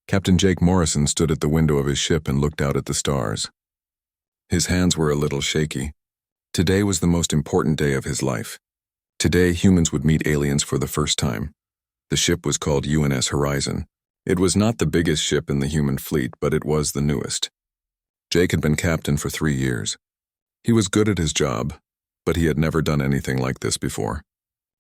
Captain Jake Morrison stood at the window of his ship and looked out at the stars. His hands were a little shaky. Today was the most important day of his life. Today, humans would meet aliens for the first time. The ship was called UNS Horizon. It was not the biggest ship in the human fleet, but it was the newest. Jake had been captain for 3 years. He was good at his job, but he had never done anything like this before.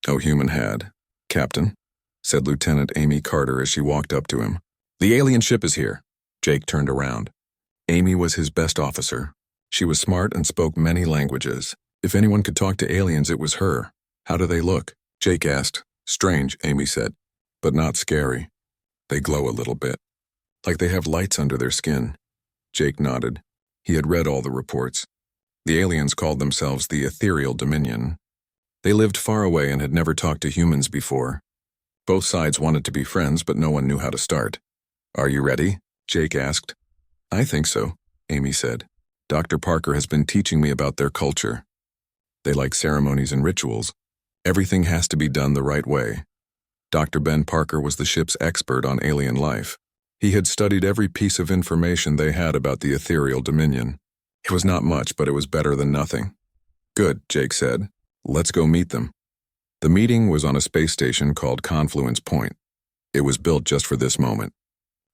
No human had. "Captain," said Lieutenant Amy Carter as she walked up to him. "The alien ship is here." Jake turned around. Amy was his best officer. She was smart and spoke many languages. If anyone could talk to aliens, it was her. "How do they look?" Jake asked. "Strange," Amy said, "but not scary. They glow a little bit, like they have lights under their skin." Jake nodded. He had read all the reports. The aliens called themselves the Ethereal Dominion. They lived far away and had never talked to humans before. Both sides wanted to be friends, but no one knew how to start. "Are you ready?" Jake asked. "I think so," Amy said. "Dr. Parker has been teaching me about their culture. They like ceremonies and rituals. Everything has to be done the right way." Dr. Ben Parker was the ship's expert on alien life. He had studied every piece of information they had about the Ethereal Dominion. It was not much, but it was better than nothing. "Good," Jake said. "Let's go meet them." The meeting was on a space station called Confluence Point. It was built just for this moment.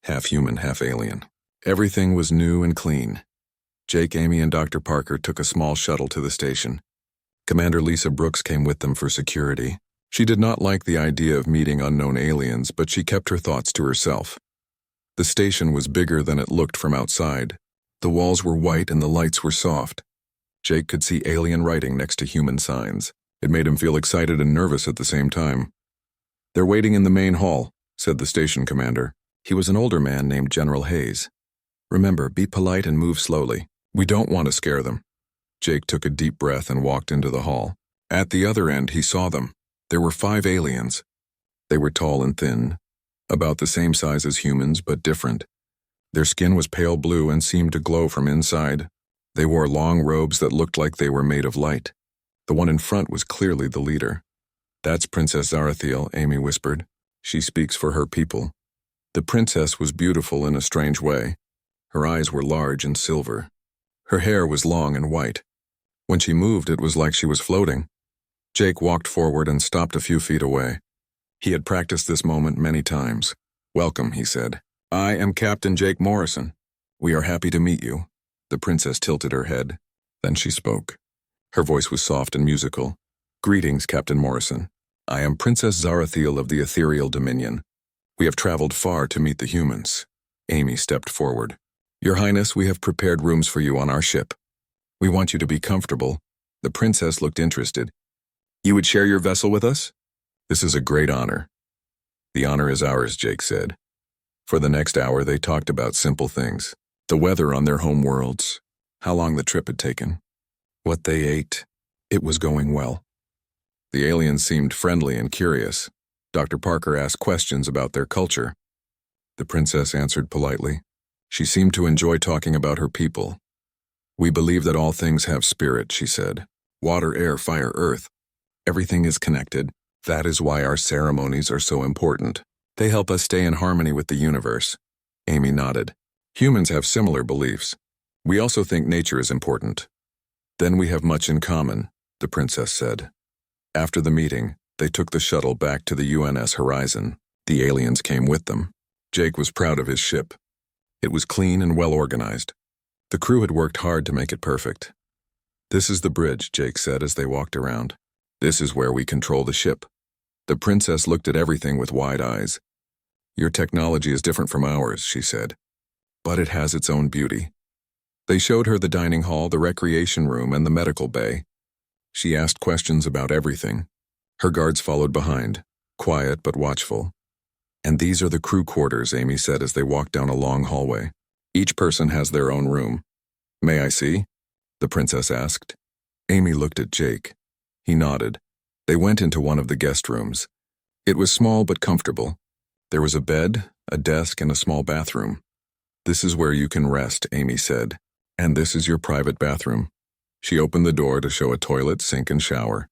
Half human, half alien. Everything was new and clean. Jake, Amy, and Dr. Parker took a small shuttle to the station. Commander Lisa Brooks came with them for security. She did not like the idea of meeting unknown aliens, but she kept her thoughts to herself. The station was bigger than it looked from outside. The walls were white and the lights were soft. Jake could see alien writing next to human signs. It made him feel excited and nervous at the same time. "They're waiting in the main hall," said the station commander. He was an older man named General Hayes. "Remember, be polite and move slowly. We don't want to scare them." Jake took a deep breath and walked into the hall. At the other end, he saw them. There were 5 aliens. They were tall and thin, about the same size as humans, but different. Their skin was pale blue and seemed to glow from inside. They wore long robes that looked like they were made of light. The one in front was clearly the leader. "That's Princess Zarathiel," Amy whispered. "She speaks for her people." The princess was beautiful in a strange way. Her eyes were large and silver. Her hair was long and white. When she moved, it was like she was floating. Jake walked forward and stopped a few feet away. He had practiced this moment many times. "Welcome," he said. "I am Captain Jake Morrison. We are happy to meet you." The princess tilted her head. Then she spoke. Her voice was soft and musical. "Greetings, Captain Morrison. I am Princess Zarathiel of the Ethereal Dominion. We have traveled far to meet the humans." Amy stepped forward. "Your Highness, we have prepared rooms for you on our ship. We want you to be comfortable." The princess looked interested. "You would share your vessel with us?" "This is a great honor." "The honor is ours," Jake said. For the next hour, they talked about simple things. The weather on their home worlds, how long the trip had taken, what they ate. It was going well. The aliens seemed friendly and curious. Dr. Parker asked questions about their culture. The princess answered politely. She seemed to enjoy talking about her people. "We believe that all things have spirit," she said. "Water, air, fire, earth. Everything is connected. That is why our ceremonies are so important. They help us stay in harmony with the universe." Amy nodded. "Humans have similar beliefs. We also think nature is important." "Then we have much in common," the princess said. After the meeting, they took the shuttle back to the UNS Horizon. The aliens came with them. Jake was proud of his ship. It was clean and well organized. The crew had worked hard to make it perfect. "This is the bridge," Jake said as they walked around. "This is where we control the ship." The princess looked at everything with wide eyes. "Your technology is different from ours," she said, "but it has its own beauty." They showed her the dining hall, the recreation room, and the medical bay. She asked questions about everything. Her guards followed behind, quiet but watchful. "And these are the crew quarters," Amy said as they walked down a long hallway. "Each person has their own room." "May I see?" the princess asked. Amy looked at Jake. He nodded. They went into one of the guest rooms. It was small but comfortable. There was a bed, a desk, and a small bathroom. "This is where you can rest," Amy said. "And this is your private bathroom." She opened the door to show a toilet, sink, and shower.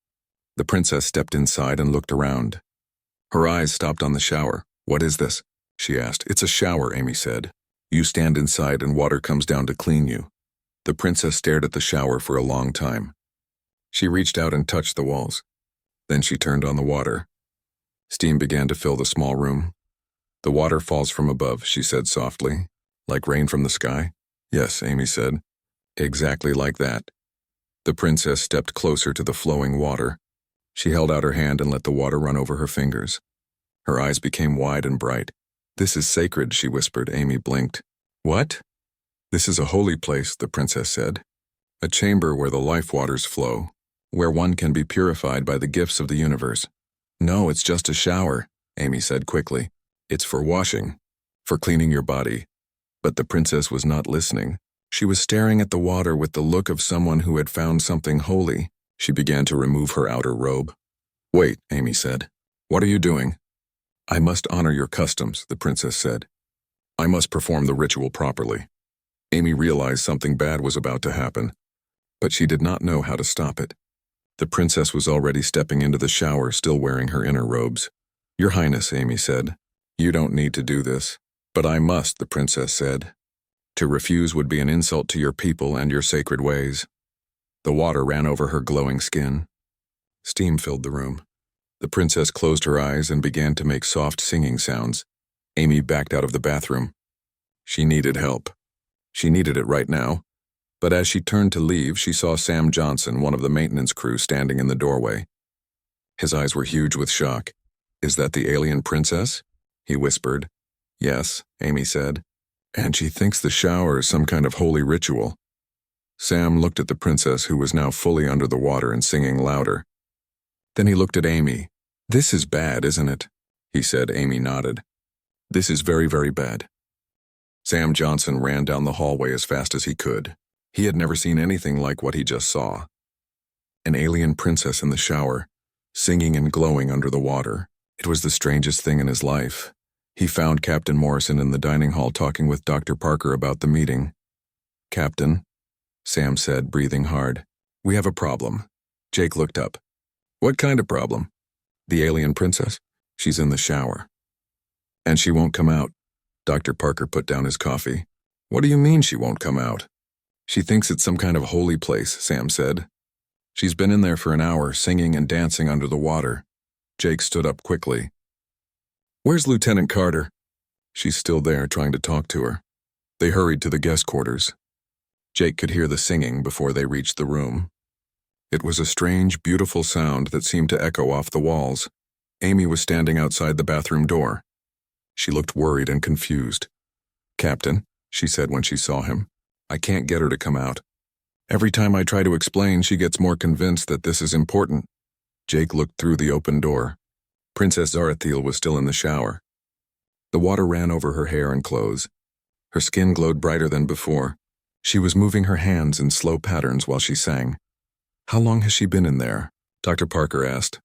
The princess stepped inside and looked around. Her eyes stopped on the shower. "What is this?" she asked. It's a shower, Amy said. You stand inside and water comes down to clean you. The princess stared at the shower for a long time. She reached out and touched the walls. Then she turned on the water. Steam began to fill the small room. The water falls from above, she said softly. Like rain from the sky? Yes, Amy said. Exactly like that. The princess stepped closer to the flowing water. She held out her hand and let the water run over her fingers. Her eyes became wide and bright. This is sacred, she whispered. Amy blinked. What? This is a holy place, the princess said. A chamber where the life waters flow, where one can be purified by the gifts of the universe. No, it's just a shower, Amy said quickly. It's for washing, for cleaning your body. But the princess was not listening. She was staring at the water with the look of someone who had found something holy. She began to remove her outer robe. Wait, Amy said. What are you doing? I must honor your customs, the princess said. I must perform the ritual properly. Amy realized something bad was about to happen, but she did not know how to stop it. The princess was already stepping into the shower, still wearing her inner robes. Your Highness, Amy said. You don't need to do this. But I must, the princess said. To refuse would be an insult to your people and your sacred ways. The water ran over her glowing skin. Steam filled the room. The princess closed her eyes and began to make soft singing sounds. Amy backed out of the bathroom. She needed help. She needed it right now. But as she turned to leave, she saw Sam Johnson, one of the maintenance crew, standing in the doorway. His eyes were huge with shock. Is that the alien princess? He whispered. Yes, Amy said. And she thinks the shower is some kind of holy ritual. Sam looked at the princess, who was now fully under the water and singing louder. Then he looked at Amy. This is bad, isn't it? He said. Amy nodded. This is very, very bad. Sam Johnson ran down the hallway as fast as he could. He had never seen anything like what he just saw. An alien princess in the shower, singing and glowing under the water. It was the strangest thing in his life. He found Captain Morrison in the dining hall talking with Dr. Parker about the meeting. Captain, Sam said, breathing hard. We have a problem. Jake looked up. What kind of problem? The alien princess? She's in the shower. And she won't come out. Dr. Parker put down his coffee. What do you mean she won't come out? She thinks it's some kind of holy place, Sam said. She's been in there for an hour, singing and dancing under the water. Jake stood up quickly. Where's Lieutenant Carter? She's still there, trying to talk to her. They hurried to the guest quarters. Jake could hear the singing before they reached the room. It was a strange, beautiful sound that seemed to echo off the walls. Amy was standing outside the bathroom door. She looked worried and confused. Captain, she said when she saw him, I can't get her to come out. Every time I try to explain, she gets more convinced that this is important. Jake looked through the open door. Princess Zarathiel was still in the shower. The water ran over her hair and clothes. Her skin glowed brighter than before. She was moving her hands in slow patterns while she sang. How long has she been in there? Dr. Parker asked.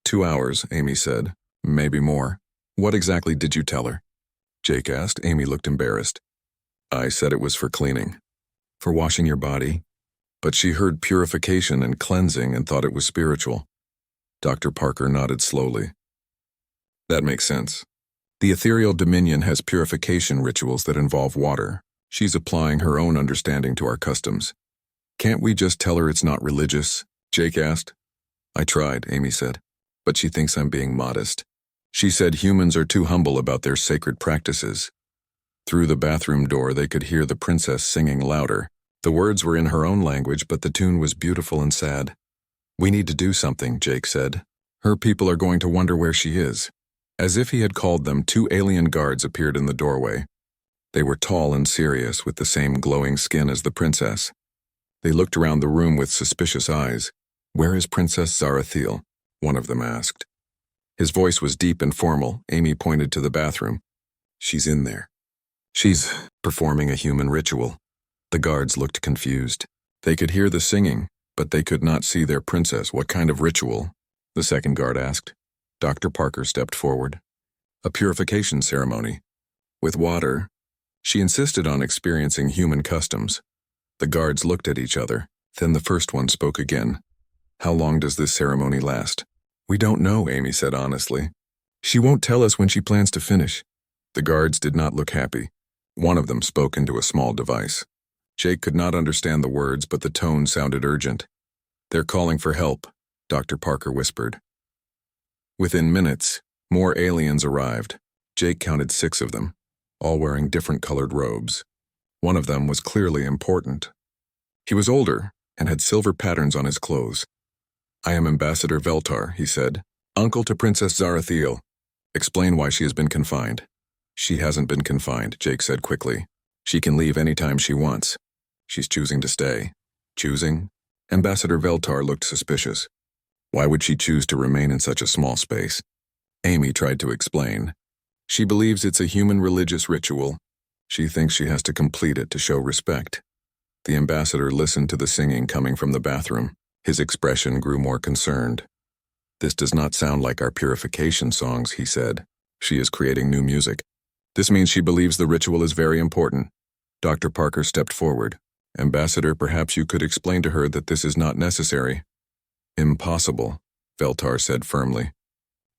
2 hours, Amy said. Maybe more. What exactly did you tell her? Jake asked. Amy looked embarrassed. I said it was for cleaning. For washing your body. But she heard purification and cleansing and thought it was spiritual. Dr. Parker nodded slowly. That makes sense. The ethereal dominion has purification rituals that involve water. She's applying her own understanding to our customs. Can't we just tell her it's not religious? Jake asked. I tried, Amy said. But she thinks I'm being modest. She said humans are too humble about their sacred practices. Through the bathroom door, they could hear the princess singing louder. The words were in her own language, but the tune was beautiful and sad. We need to do something, Jake said. Her people are going to wonder where she is. As if he had called them, 2 alien guards appeared in the doorway. They were tall and serious, with the same glowing skin as the princess. They looked around the room with suspicious eyes. Where is Princess Zarathiel? One of them asked. His voice was deep and formal. Amy pointed to the bathroom. She's in there. She's performing a human ritual. The guards looked confused. They could hear the singing, but they could not see their princess. What kind of ritual? The second guard asked. Dr. Parker stepped forward. A purification ceremony. With water. She insisted on experiencing human customs. The guards looked at each other. Then the first one spoke again. How long does this ceremony last? We don't know, Amy said honestly. She won't tell us when she plans to finish. The guards did not look happy. One of them spoke into a small device. Jake could not understand the words, but the tone sounded urgent. "They're calling for help," Dr. Parker whispered. Within minutes, more aliens arrived. Jake counted 6 of them, all wearing different colored robes. One of them was clearly important. He was older and had silver patterns on his clothes. "I am Ambassador Veltar," he said. "Uncle to Princess Zarathiel. Explain why she has been confined." "She hasn't been confined," Jake said quickly. "She can leave anytime she wants. She's choosing to stay." "Choosing?" Ambassador Veltar looked suspicious. "Why would she choose to remain in such a small space?" Amy tried to explain. "She believes it's a human religious ritual. She thinks she has to complete it to show respect." The ambassador listened to the singing coming from the bathroom. His expression grew more concerned. "This does not sound like our purification songs," he said. "She is creating new music. This means she believes the ritual is very important." Dr. Parker stepped forward. "Ambassador, perhaps you could explain to her that this is not necessary." "Impossible," Veltar said firmly.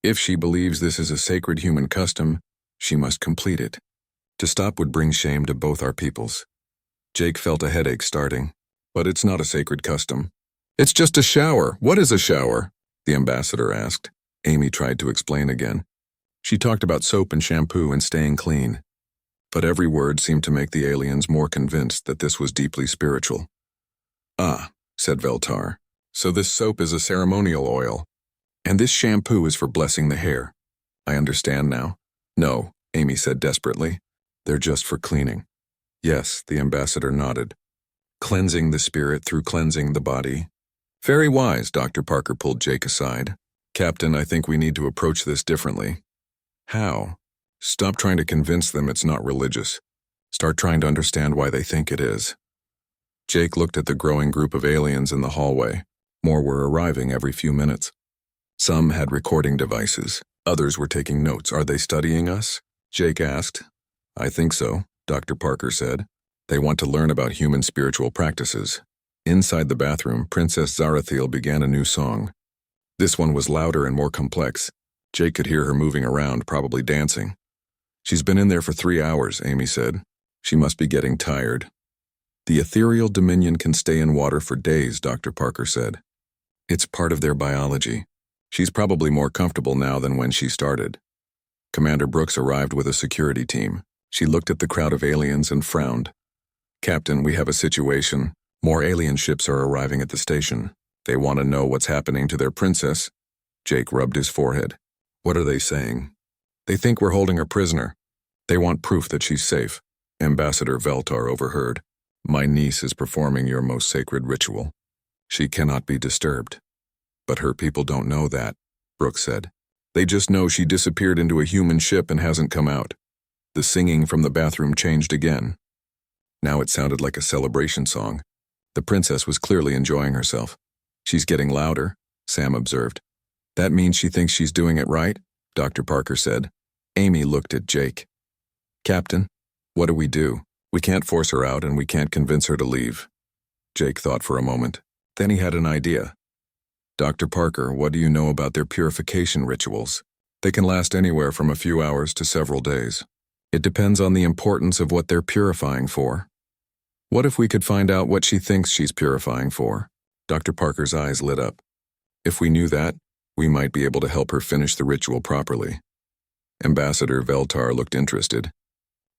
"If she believes this is a sacred human custom, she must complete it. To stop would bring shame to both our peoples." Jake felt a headache starting. "But it's not a sacred custom." "It's just a shower. What is a shower?" the ambassador asked. Amy tried to explain again. She talked about soap and shampoo and staying clean. But every word seemed to make the aliens more convinced that this was deeply spiritual. "Ah," said Veltar. "So this soap is a ceremonial oil. And this shampoo is for blessing the hair. I understand now." "No," Amy said desperately. "They're just for cleaning." "Yes," the ambassador nodded. "Cleansing the spirit through cleansing the body." "Very wise," Dr. Parker pulled Jake aside. "Captain, I think we need to approach this differently." "How?" "Stop trying to convince them it's not religious. Start trying to understand why they think it is." Jake looked at the growing group of aliens in the hallway. More were arriving every few minutes. Some had recording devices. Others were taking notes. "Are they studying us?" Jake asked. "I think so," Dr. Parker said. "They want to learn about human spiritual practices." Inside the bathroom, Princess Zarathiel began a new song. This one was louder and more complex. Jake could hear her moving around, probably dancing. "She's been in there for 3 hours," Amy said. "She must be getting tired." "The ethereal dominion can stay in water for days," Dr. Parker said. "It's part of their biology. She's probably more comfortable now than when she started." Commander Brooks arrived with a security team. She looked at the crowd of aliens and frowned. "Captain, we have a situation. More alien ships are arriving at the station. They want to know what's happening to their princess." Jake rubbed his forehead. "What are they saying?" "They think we're holding her prisoner. They want proof that she's safe." Ambassador Veltar overheard. "My niece is performing your most sacred ritual. She cannot be disturbed." "But her people don't know that," Brooks said. "They just know she disappeared into a human ship and hasn't come out." The singing from the bathroom changed again. Now it sounded like a celebration song. The princess was clearly enjoying herself. "She's getting louder," Sam observed. "That means she thinks she's doing it right," Dr. Parker said. Amy looked at Jake. "Captain, what do we do? We can't force her out and we can't convince her to leave." Jake thought for a moment. Then he had an idea. "Dr. Parker, what do you know about their purification rituals?" "They can last anywhere from a few hours to several days. It depends on the importance of what they're purifying for." "What if we could find out what she thinks she's purifying for?" Dr. Parker's eyes lit up. "If we knew that, we might be able to help her finish the ritual properly." Ambassador Veltar looked interested.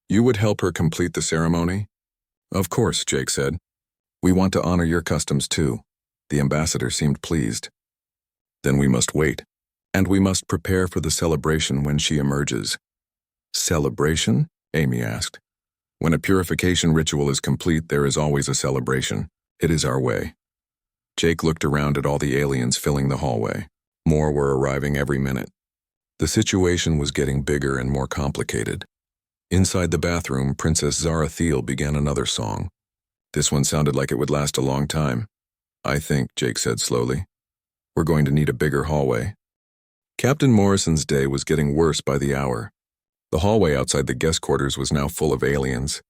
"You would help her complete the ceremony?" "Of course," Jake said. "We want to honor your customs too." The ambassador seemed pleased. "Then we must wait. And we must prepare for the celebration when she emerges." "Celebration?" Amy asked. "When a purification ritual is complete, there is always a celebration. It is our way." Jake looked around at all the aliens filling the hallway. More were arriving every minute. The situation was getting bigger and more complicated. Inside the bathroom, Princess Zarathiel began another song. This one sounded like it would last a long time. "I think," Jake said slowly, "we're going to need a bigger hallway." Captain Morrison's day was getting worse by the hour. The hallway outside the guest quarters was now full of aliens.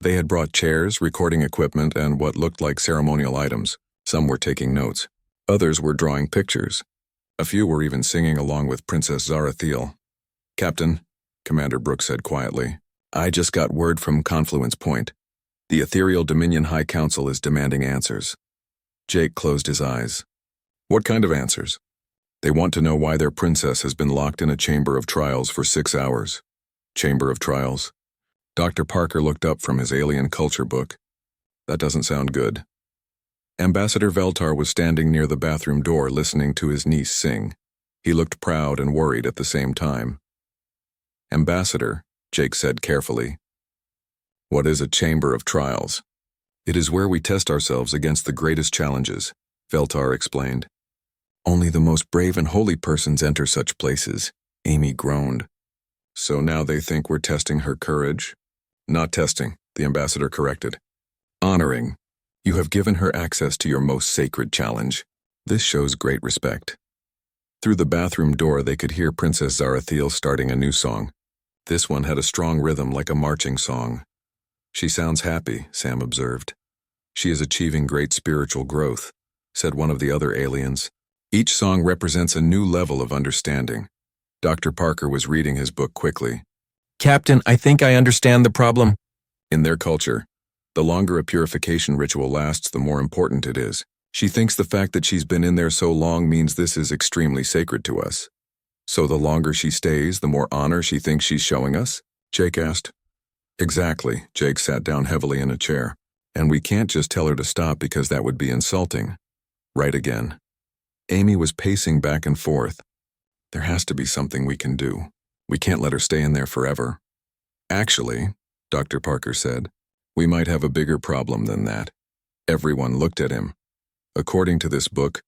They had brought chairs, recording equipment, and what looked like ceremonial items. Some were taking notes. Others were drawing pictures. A few were even singing along with Princess Zarathiel. "Captain, Commander Brooks said quietly. I just got word from Confluence Point. The Ethereal Dominion High Council is demanding answers. Jake closed his eyes. What kind of answers? They want to know why their princess has been locked in a chamber of trials for 6 hours. Chamber of trials? Dr. Parker looked up from his alien culture book. That doesn't sound good. Ambassador Veltar was standing near the bathroom door listening to his niece sing. He looked proud and worried at the same time. Ambassador, Jake said carefully. What is a chamber of trials? It is where we test ourselves against the greatest challenges, Veltar explained. Only the most brave and holy persons enter such places, Amy groaned. So now they think we're testing her courage? Not testing, the ambassador corrected. Honoring. You have given her access to your most sacred challenge. This shows great respect. Through the bathroom door they could hear Princess Zarathiel starting a new song. This one had a strong rhythm like a marching song. She sounds happy, Sam observed. She is achieving great spiritual growth, said one of the other aliens. Each song represents a new level of understanding. Dr. Parker was reading his book quickly. Captain, I think I understand the problem. In their culture, the longer a purification ritual lasts, the more important it is. She thinks the fact that she's been in there so long means this is extremely sacred to us. So the longer she stays, the more honor she thinks she's showing us? Jake asked. Exactly, Jake sat down heavily in a chair. And we can't just tell her to stop because that would be insulting. Right again. Amy was pacing back and forth. There has to be something we can do. We can't let her stay in there forever. Actually, Dr. Parker said, we might have a bigger problem than that. Everyone looked at him. According to this book,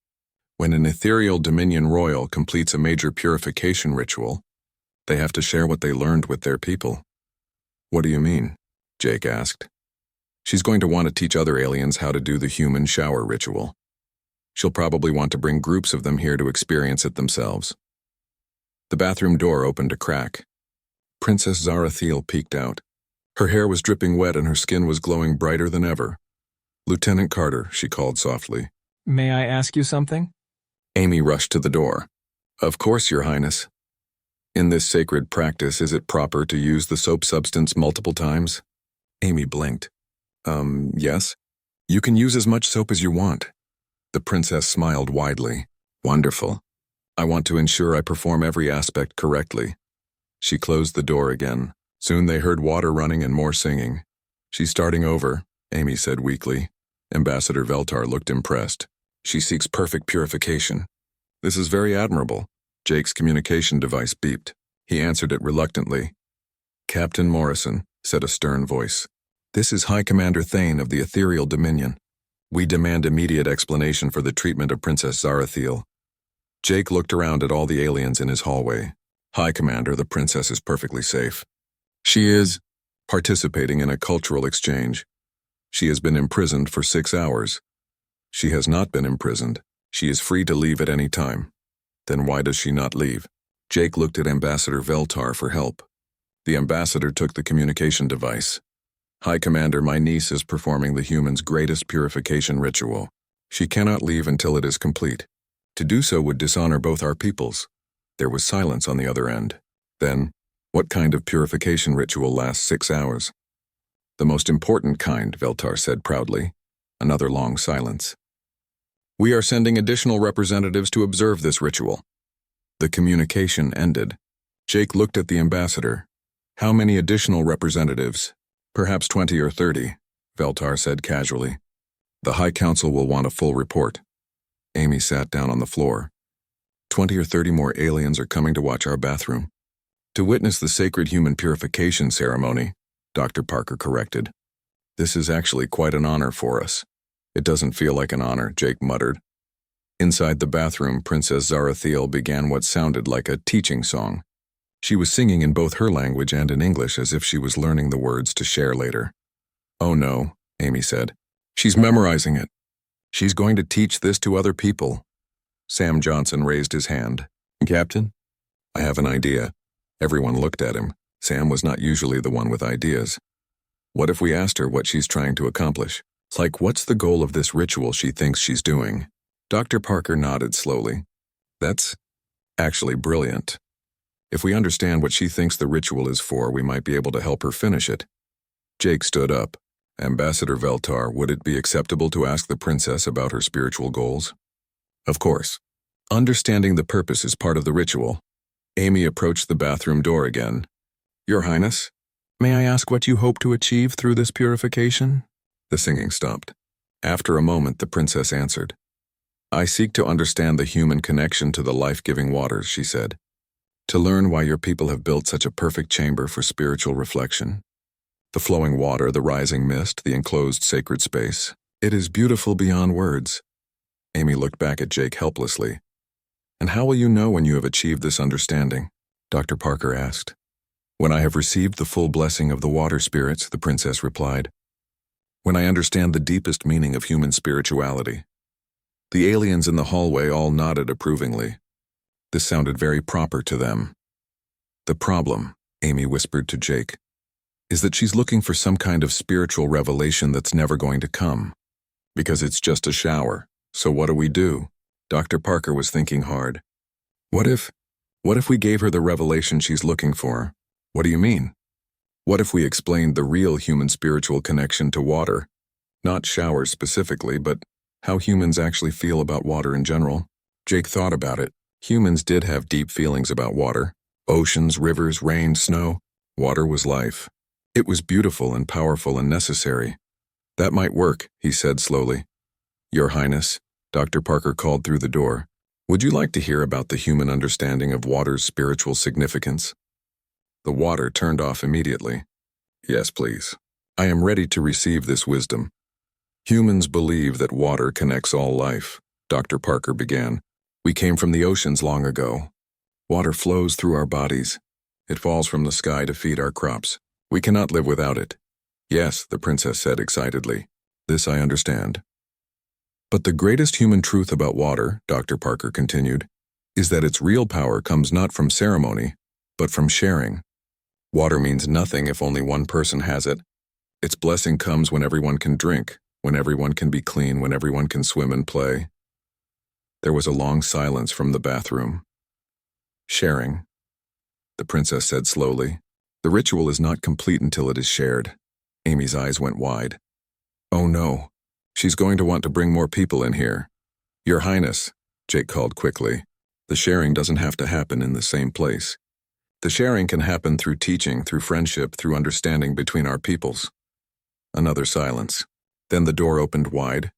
when an ethereal Dominion royal completes a major purification ritual, they have to share what they learned with their people. What do you mean? Jake asked. She's going to want to teach other aliens how to do the human shower ritual. She'll probably want to bring groups of them here to experience it themselves. The bathroom door opened a crack. Princess Zarathiel peeked out. Her hair was dripping wet and her skin was glowing brighter than ever. Lieutenant Carter, she called softly. May I ask you something? Amy rushed to the door. Of course, Your Highness. In this sacred practice, is it proper to use the soap substance multiple times? Amy blinked. Yes. You can use as much soap as you want. The princess smiled widely. Wonderful. I want to ensure I perform every aspect correctly. She closed the door again. Soon they heard water running and more singing. She's starting over, Amy said weakly. Ambassador Veltar looked impressed. She seeks perfect purification. This is very admirable. Jake's communication device beeped. He answered it reluctantly. Captain Morrison, said a stern voice. This is High Commander Thane of the Ethereal Dominion. We demand immediate explanation for the treatment of Princess Zarathiel. Jake looked around at all the aliens in his hallway. High Commander, the princess is perfectly safe. She is participating in a cultural exchange. She has been imprisoned for 6 hours. She has not been imprisoned. She is free to leave at any time. Then why does she not leave? Jake looked at Ambassador Veltar for help. The ambassador took the communication device. High Commander, my niece is performing the human's greatest purification ritual. She cannot leave until it is complete. To do so would dishonor both our peoples. There was silence on the other end. Then, what kind of purification ritual lasts 6 hours? The most important kind, Veltar said proudly. Another long silence. We are sending additional representatives to observe this ritual. The communication ended. Jake looked at the ambassador. How many additional representatives? Perhaps 20 or 30, Veltar said casually. The High Council will want a full report. Amy sat down on the floor. 20 or 30 more aliens are coming to watch our bathroom. To witness the sacred human purification ceremony, Dr. Parker corrected. This is actually quite an honor for us. It doesn't feel like an honor, Jake muttered. Inside the bathroom, Princess Zarathiel began what sounded like a teaching song. She was singing in both her language and in English as if she was learning the words to share later. Oh no, Amy said. She's memorizing it. She's going to teach this to other people. Sam Johnson raised his hand. Captain? I have an idea. Everyone looked at him. Sam was not usually the one with ideas. What if we asked her what she's trying to accomplish? Like, what's the goal of this ritual she thinks she's doing? Dr. Parker nodded slowly. That's actually brilliant. If we understand what she thinks the ritual is for, we might be able to help her finish it. Jake stood up. Ambassador Veltar, would it be acceptable to ask the princess about her spiritual goals? Of course. Understanding the purpose is part of the ritual. Amy approached the bathroom door again. Your Highness, may I ask what you hope to achieve through this purification? The singing stopped. After a moment, the princess answered. I seek to understand the human connection to the life-giving waters, she said. To learn why your people have built such a perfect chamber for spiritual reflection. The flowing water, the rising mist, the enclosed sacred space. It is beautiful beyond words. Amy looked back at Jake helplessly. And how will you know when you have achieved this understanding? Dr. Parker asked. When I have received the full blessing of the water spirits, the princess replied. When I understand the deepest meaning of human spirituality. The aliens in the hallway all nodded approvingly. This sounded very proper to them. The problem, Amy whispered to Jake, is that she's looking for some kind of spiritual revelation that's never going to come. Because it's just a shower. So what do? Dr. Parker was thinking hard. What if we gave her the revelation she's looking for? What do you mean? What if we explained the real human spiritual connection to water? Not showers specifically, but how humans actually feel about water in general. Jake thought about it. Humans did have deep feelings about water. Oceans, rivers, rain, snow. Water was life. It was beautiful and powerful and necessary. That might work, he said slowly. Your Highness, Dr. Parker called through the door. Would you like to hear about the human understanding of water's spiritual significance? The water turned off immediately. Yes, please. I am ready to receive this wisdom. Humans believe that water connects all life, Dr. Parker began. We came from the oceans long ago. Water flows through our bodies. It falls from the sky to feed our crops. We cannot live without it. Yes, the princess said excitedly. This I understand. But the greatest human truth about water, Dr. Parker continued, is that its real power comes not from ceremony, but from sharing. Water means nothing if only one person has it. Its blessing comes when everyone can drink, when everyone can be clean, when everyone can swim and play. There was a long silence from the bathroom. Sharing, the princess said slowly. The ritual is not complete until it is shared. Amy's eyes went wide. Oh no, she's going to want to bring more people in here. Your Highness, Jake called quickly. The sharing doesn't have to happen in the same place. The sharing can happen through teaching, through friendship, through understanding between our peoples. Another silence. Then the door opened wide.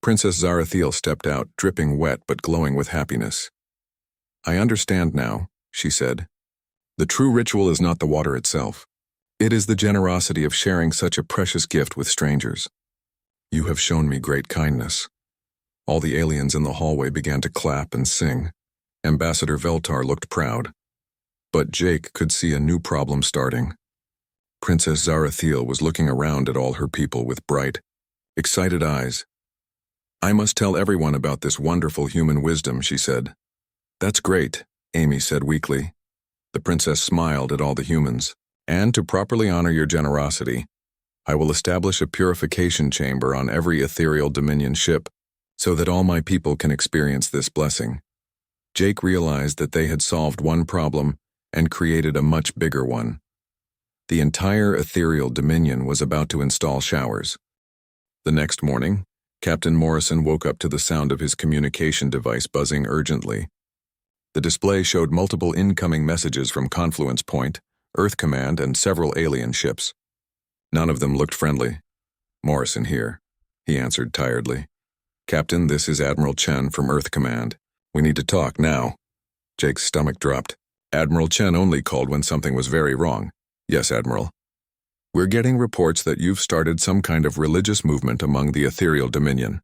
Princess Zarathiel stepped out, dripping wet but glowing with happiness. I understand now, she said. The true ritual is not the water itself. It is the generosity of sharing such a precious gift with strangers. You have shown me great kindness. All the aliens in the hallway began to clap and sing. Ambassador Veltar looked proud. But Jake could see a new problem starting. Princess Zarathiel was looking around at all her people with bright, excited eyes. I must tell everyone about this wonderful human wisdom, she said. That's great, Amy said weakly. The princess smiled at all the humans. And to properly honor your generosity, I will establish a purification chamber on every ethereal Dominion ship so that all my people can experience this blessing. Jake realized that they had solved one problem and created a much bigger one. The entire ethereal Dominion was about to install showers. The next morning, Captain Morrison woke up to the sound of his communication device buzzing urgently. The display showed multiple incoming messages from Confluence Point, Earth Command, and several alien ships. None of them looked friendly. Morrison here, he answered tiredly. Captain, this is Admiral Chen from Earth Command. We need to talk now. Jake's stomach dropped. Admiral Chen only called when something was very wrong. Yes, Admiral. We're getting reports that you've started some kind of religious movement among the ethereal Dominion.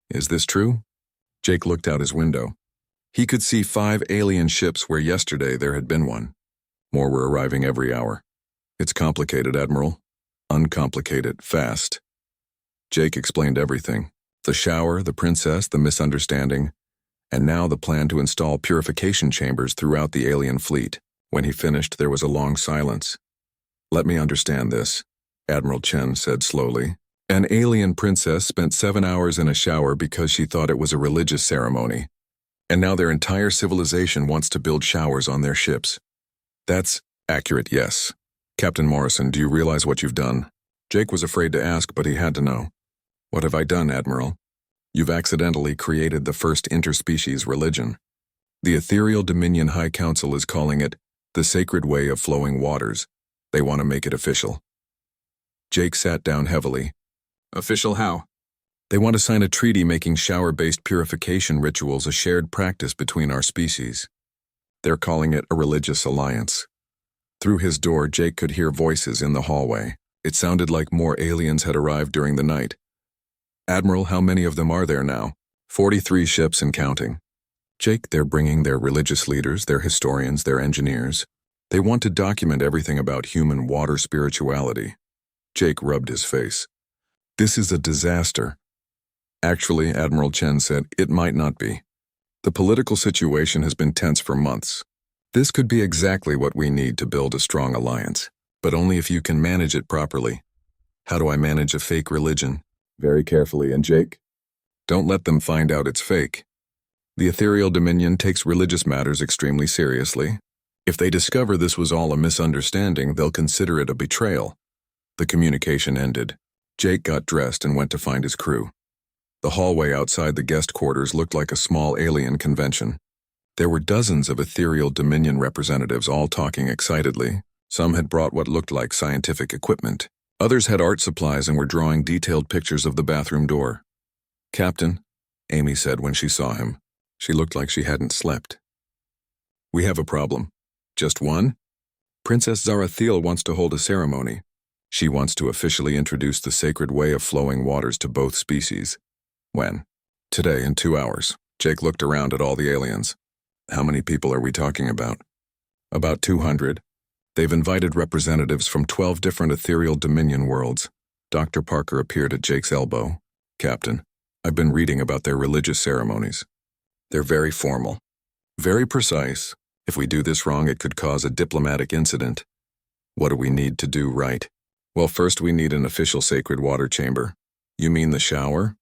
Is this true? Jake looked out his window. He could see 5 alien ships where yesterday there had been one. More were arriving every hour. It's complicated, Admiral. Uncomplicated, fast. Jake explained everything. The shower, the princess, the misunderstanding, and now the plan to install purification chambers throughout the alien fleet. When he finished, there was a long silence. Let me understand this, Admiral Chen said slowly. An alien princess spent 7 hours in a shower because she thought it was a religious ceremony. And now their entire civilization wants to build showers on their ships. That's accurate, yes. Captain Morrison, do you realize what you've done? Jake was afraid to ask, but he had to know. What have I done, Admiral? You've accidentally created the first interspecies religion. The Ethereal Dominion High Council is calling it the Sacred Way of Flowing Waters. They want to make it official. Jake sat down heavily. Official how? They want to sign a treaty making shower-based purification rituals a shared practice between our species. They're calling it a religious alliance. Through his door, Jake could hear voices in the hallway. It sounded like more aliens had arrived during the night. Admiral, how many of them are there now? 43 ships and counting. Jake, they're bringing their religious leaders, their historians, their engineers. They want to document everything about human water spirituality. Jake rubbed his face. This is a disaster. Actually, Admiral Chen said, it might not be. The political situation has been tense for months. This could be exactly what we need to build a strong alliance, but only if you can manage it properly. How do I manage a fake religion? Very carefully, and Jake? Don't let them find out it's fake. The Ethereal Dominion takes religious matters extremely seriously. If they discover this was all a misunderstanding, they'll consider it a betrayal. The communication ended. Jake got dressed and went to find his crew. The hallway outside the guest quarters looked like a small alien convention. There were dozens of Ethereal Dominion representatives all talking excitedly. Some had brought what looked like scientific equipment. Others had art supplies and were drawing detailed pictures of the bathroom door. Captain, Amy said when she saw him. She looked like she hadn't slept. We have a problem. Just one? Princess Zarathiel wants to hold a ceremony. She wants to officially introduce the sacred way of flowing waters to both species. When? Today, in 2 hours. Jake looked around at all the aliens. How many people are we talking about? About 200. They've invited representatives from 12 different Ethereal Dominion worlds. Dr. Parker appeared at Jake's elbow. Captain, I've been reading about their religious ceremonies. They're very formal. Very precise. If we do this wrong, it could cause a diplomatic incident. What do we need to do right? Well, first we need an official sacred water chamber. You mean the shower?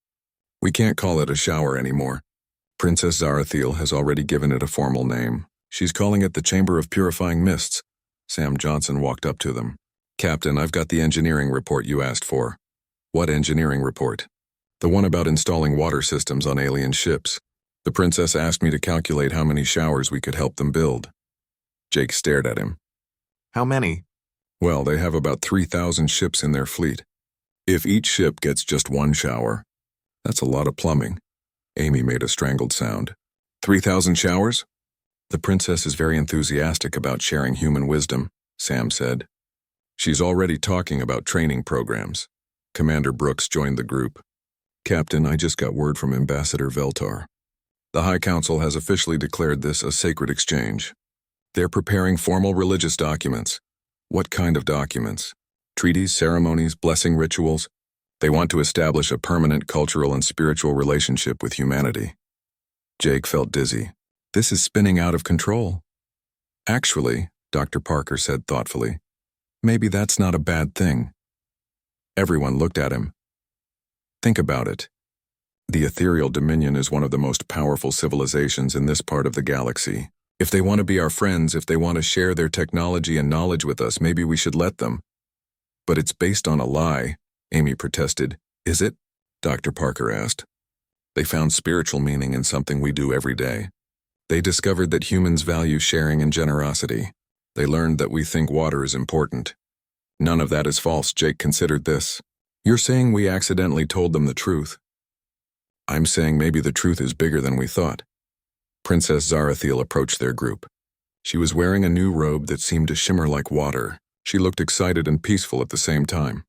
We can't call it a shower anymore. Princess Zarathiel has already given it a formal name. She's calling it the Chamber of Purifying Mists. Sam Johnson walked up to them. Captain, I've got the engineering report you asked for. What engineering report? The one about installing water systems on alien ships. The princess asked me to calculate how many showers we could help them build. Jake stared at him. How many? Well, they have about 3,000 ships in their fleet. If each ship gets just one shower, that's a lot of plumbing. Amy made a strangled sound. 3,000 showers? The princess is very enthusiastic about sharing human wisdom, Sam said. She's already talking about training programs. Commander Brooks joined the group. Captain, I just got word from Ambassador Veltar. The High Council has officially declared this a sacred exchange. They're preparing formal religious documents. What kind of documents? Treaties, ceremonies, blessing rituals? They want to establish a permanent cultural and spiritual relationship with humanity. Jake felt dizzy. This is spinning out of control. Actually, Dr. Parker said thoughtfully, maybe that's not a bad thing. Everyone looked at him. Think about it. The Ethereal Dominion is one of the most powerful civilizations in this part of the galaxy. If they want to be our friends, if they want to share their technology and knowledge with us, maybe we should let them. But it's based on a lie, Amy protested. Is it? Dr. Parker asked. They found spiritual meaning in something we do every day. They discovered that humans value sharing and generosity. They learned that we think water is important. None of that is false, Jake considered this. You're saying we accidentally told them the truth. I'm saying maybe the truth is bigger than we thought. Princess Zarathiel approached their group. She was wearing a new robe that seemed to shimmer like water. She looked excited and peaceful at the same time.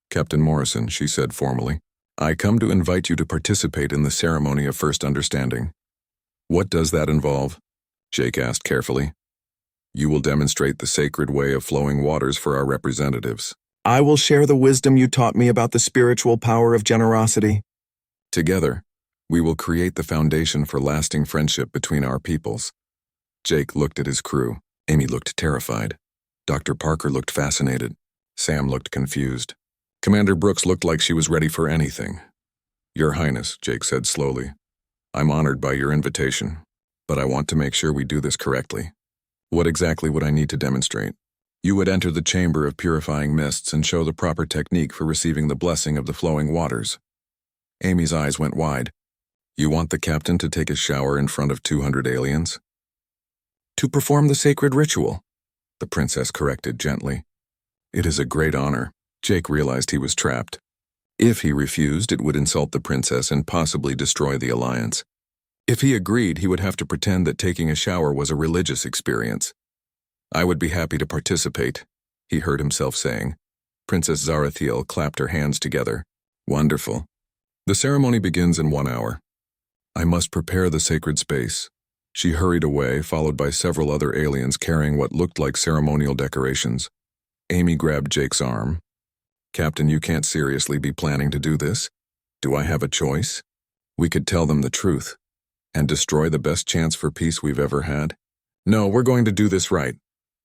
Captain Morrison, she said formally, I come to invite you to participate in the ceremony of first understanding. What does that involve? Jake asked carefully. You will demonstrate the sacred way of flowing waters for our representatives. I will share the wisdom you taught me about the spiritual power of generosity. Together, we will create the foundation for lasting friendship between our peoples. Jake looked at his crew. Amy looked terrified. Dr. Parker looked fascinated. Sam looked confused. Commander Brooks looked like she was ready for anything. Your Highness, Jake said slowly, I'm honored by your invitation, but I want to make sure we do this correctly. What exactly would I need to demonstrate? You would enter the chamber of purifying mists and show the proper technique for receiving the blessing of the flowing waters. Amy's eyes went wide. You want the captain to take a shower in front of 200 aliens? To perform the sacred ritual, the princess corrected gently. It is a great honor. Jake realized he was trapped. If he refused, it would insult the princess and possibly destroy the alliance. If he agreed, he would have to pretend that taking a shower was a religious experience. I would be happy to participate, he heard himself saying. Princess Zarathiel clapped her hands together. Wonderful. The ceremony begins in 1 hour. I must prepare the sacred space. She hurried away, followed by several other aliens carrying what looked like ceremonial decorations. Amy grabbed Jake's arm. Captain, you can't seriously be planning to do this? Do I have a choice? We could tell them the truth and destroy the best chance for peace we've ever had. No, we're going to do this right.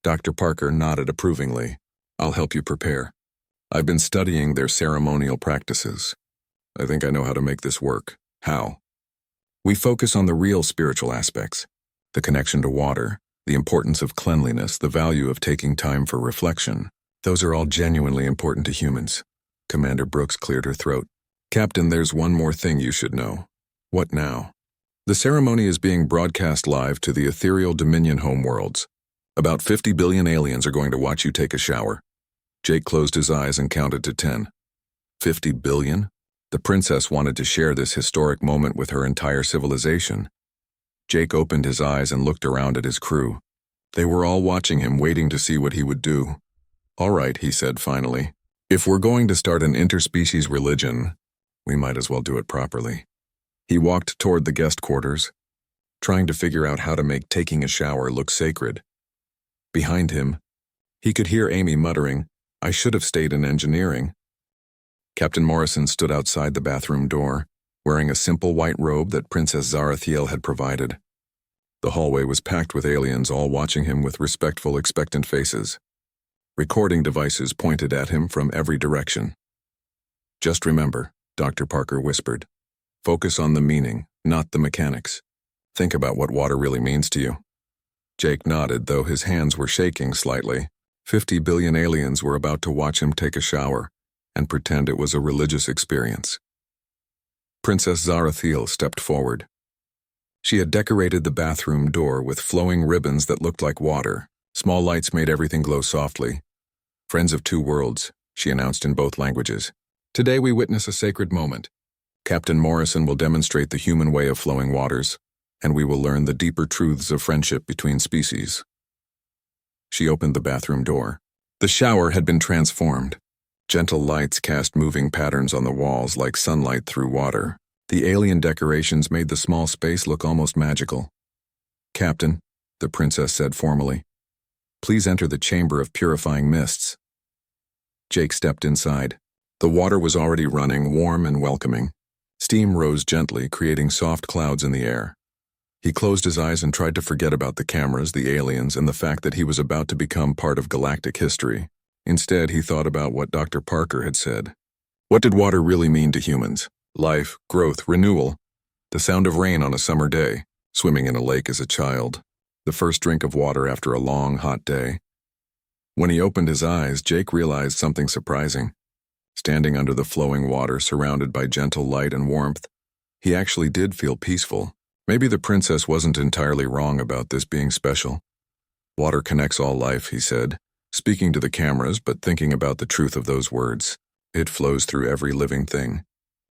Dr. Parker nodded approvingly. I'll help you prepare. I've been studying their ceremonial practices. I think I know how to make this work. How? We focus on the real spiritual aspects, the connection to water, the importance of cleanliness, the value of taking time for reflection. Those are all genuinely important to humans. Commander Brooks cleared her throat. Captain, there's one more thing you should know. What now? The ceremony is being broadcast live to the ethereal Dominion homeworlds. About 50 billion aliens are going to watch you take a shower. Jake closed his eyes and counted to 10. 50 billion? The princess wanted to share this historic moment with her entire civilization. Jake opened his eyes and looked around at his crew. They were all watching him, waiting to see what he would do. All right, he said finally. If we're going to start an interspecies religion, we might as well do it properly. He walked toward the guest quarters, trying to figure out how to make taking a shower look sacred. Behind him, he could hear Amy muttering, I should have stayed in engineering. Captain Morrison stood outside the bathroom door, wearing a simple white robe that Princess Zarathiel had provided. The hallway was packed with aliens, all watching him with respectful, expectant faces. Recording devices pointed at him from every direction. Just remember, Dr. Parker whispered, focus on the meaning, not the mechanics. Think about what water really means to you. Jake nodded, though his hands were shaking slightly. 50 billion aliens were about to watch him take a shower and pretend it was a religious experience. Princess Zarathiel stepped forward. She had decorated the bathroom door with flowing ribbons that looked like water. Small lights made everything glow softly. Friends of two worlds, she announced in both languages. Today we witness a sacred moment. Captain Morrison will demonstrate the human way of flowing waters, and we will learn the deeper truths of friendship between species. She opened the bathroom door. The shower had been transformed. Gentle lights cast moving patterns on the walls like sunlight through water. The alien decorations made the small space look almost magical. Captain, the princess said formally, please enter the chamber of purifying mists. Jake stepped inside. The water was already running, warm and welcoming. Steam rose gently, creating soft clouds in the air. He closed his eyes and tried to forget about the cameras, the aliens, and the fact that he was about to become part of galactic history. Instead, he thought about what Dr. Parker had said. What did water really mean to humans? Life, growth, renewal. The sound of rain on a summer day, swimming in a lake as a child. The first drink of water after a long, hot day. When he opened his eyes, Jake realized something surprising. Standing under the flowing water, surrounded by gentle light and warmth, he actually did feel peaceful. Maybe the princess wasn't entirely wrong about this being special. Water connects all life, he said, speaking to the cameras but thinking about the truth of those words. It flows through every living thing.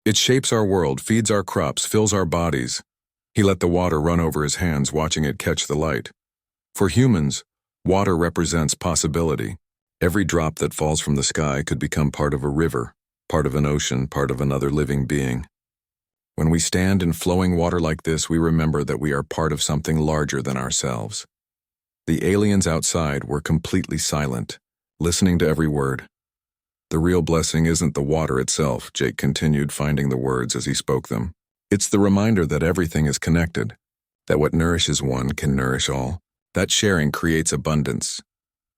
It shapes our world, feeds our crops, fills our bodies. He let the water run over his hands, watching it catch the light. For humans, water represents possibility. Every drop that falls from the sky could become part of a river, part of an ocean, part of another living being. When we stand in flowing water like this, we remember that we are part of something larger than ourselves. The aliens outside were completely silent, listening to every word. The real blessing isn't the water itself, Jake continued, finding the words as he spoke them. It's the reminder that everything is connected, that what nourishes one can nourish all, that sharing creates abundance.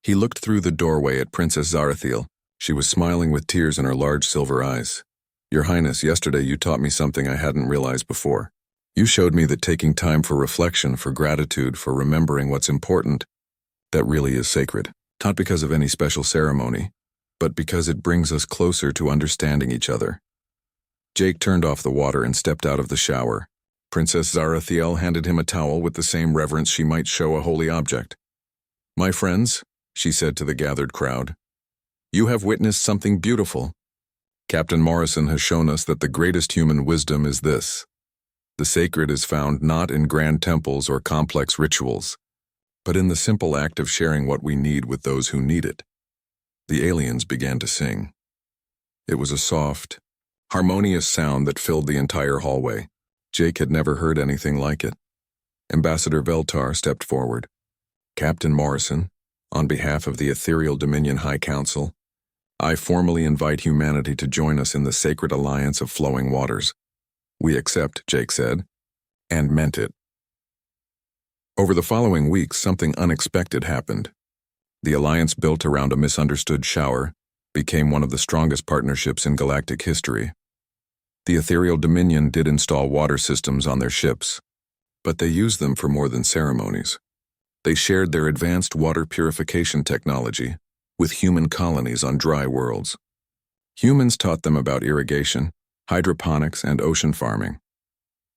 He looked through the doorway at Princess Zarathiel. She was smiling with tears in her large silver eyes. Your Highness, yesterday you taught me something I hadn't realized before. You showed me that taking time for reflection, for gratitude, for remembering what's important, that really is sacred, not because of any special ceremony, but because it brings us closer to understanding each other. Jake turned off the water and stepped out of the shower. Princess Zarathiel handed him a towel with the same reverence she might show a holy object. "My friends," she said to the gathered crowd, "you have witnessed something beautiful. Captain Morrison has shown us that the greatest human wisdom is this. The sacred is found not in grand temples or complex rituals, but in the simple act of sharing what we need with those who need it." The aliens began to sing. It was a soft, harmonious sound that filled the entire hallway. Jake had never heard anything like it. Ambassador Veltar stepped forward. "Captain Morrison, on behalf of the Ethereal Dominion High Council, I formally invite humanity to join us in the sacred alliance of flowing waters." "We accept," Jake said, and meant it. Over the following weeks, something unexpected happened. The alliance, built around a misunderstood shower, became one of the strongest partnerships in galactic history. The Ethereal Dominion did install water systems on their ships, but they used them for more than ceremonies. They shared their advanced water purification technology with human colonies on dry worlds. Humans taught them about irrigation, hydroponics, and ocean farming.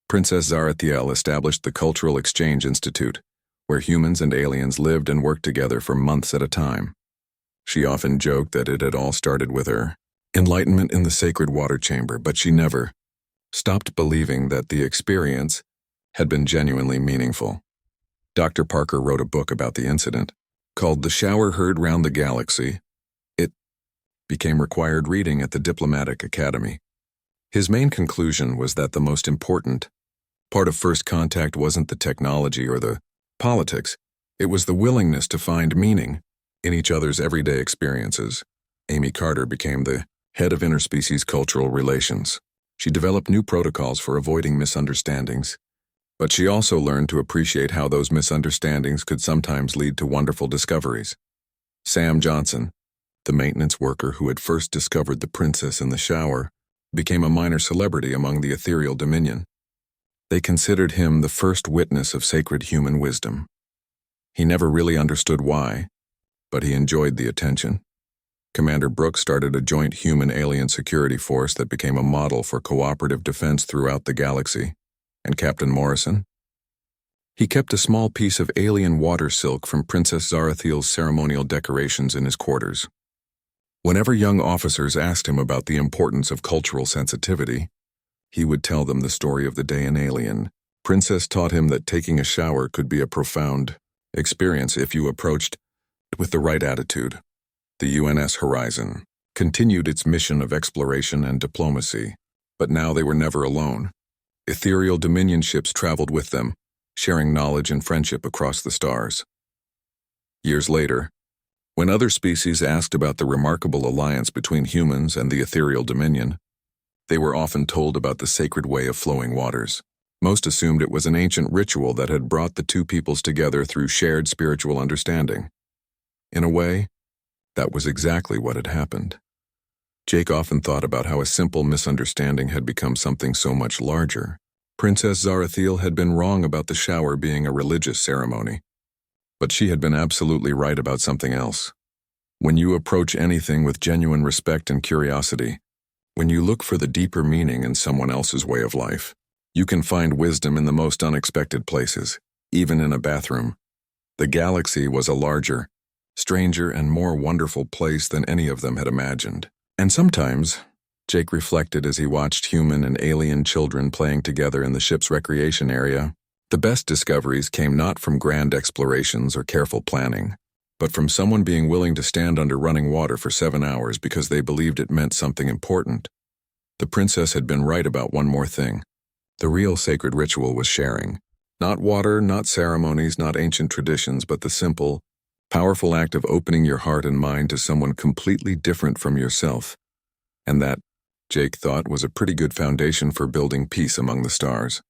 Princess Zarathiel established the Cultural Exchange Institute, where humans and aliens lived and worked together for months at a time. She often joked that it had all started with her enlightenment in the sacred water chamber, but she never stopped believing that the experience had been genuinely meaningful. Dr. Parker wrote a book about the incident, called The Shower Heard Round the Galaxy. It became required reading at the Diplomatic Academy. His main conclusion was that the most important part of first contact wasn't the technology or the politics, it was the willingness to find meaning in each other's everyday experiences. Amy Carter became the head of interspecies cultural relations. She developed new protocols for avoiding misunderstandings, but she also learned to appreciate how those misunderstandings could sometimes lead to wonderful discoveries. Sam Johnson, the maintenance worker who had first discovered the princess in the shower, became a minor celebrity among the Ethereal Dominion. They considered him the first witness of sacred human wisdom. He never really understood why, but he enjoyed the attention. Commander Brooks started a joint human-alien security force that became a model for cooperative defense throughout the galaxy. And Captain Morrison? He kept a small piece of alien water silk from Princess Zarathiel's ceremonial decorations in his quarters. Whenever young officers asked him about the importance of cultural sensitivity, he would tell them the story of the day an alien princess taught him that taking a shower could be a profound experience if you approached it with the right attitude. The UNS Horizon continued its mission of exploration and diplomacy, but now they were never alone. Ethereal Dominion ships traveled with them, sharing knowledge and friendship across the stars. Years later, when other species asked about the remarkable alliance between humans and the Ethereal Dominion, they were often told about the sacred way of flowing waters. Most assumed it was an ancient ritual that had brought the two peoples together through shared spiritual understanding. In a way, that was exactly what had happened. Jake often thought about how a simple misunderstanding had become something so much larger. Princess Zarathiel had been wrong about the shower being a religious ceremony, but she had been absolutely right about something else. When you approach anything with genuine respect and curiosity, when you look for the deeper meaning in someone else's way of life, you can find wisdom in the most unexpected places, even in a bathroom. The galaxy was a larger, stranger, and more wonderful place than any of them had imagined. And sometimes, Jake reflected as he watched human and alien children playing together in the ship's recreation area, the best discoveries came not from grand explorations or careful planning, but from someone being willing to stand under running water for 7 hours because they believed it meant something important. The princess had been right about one more thing. The real sacred ritual was sharing. Not water, not ceremonies, not ancient traditions, but the simple, powerful act of opening your heart and mind to someone completely different from yourself. And that, Jake thought, was a pretty good foundation for building peace among the stars.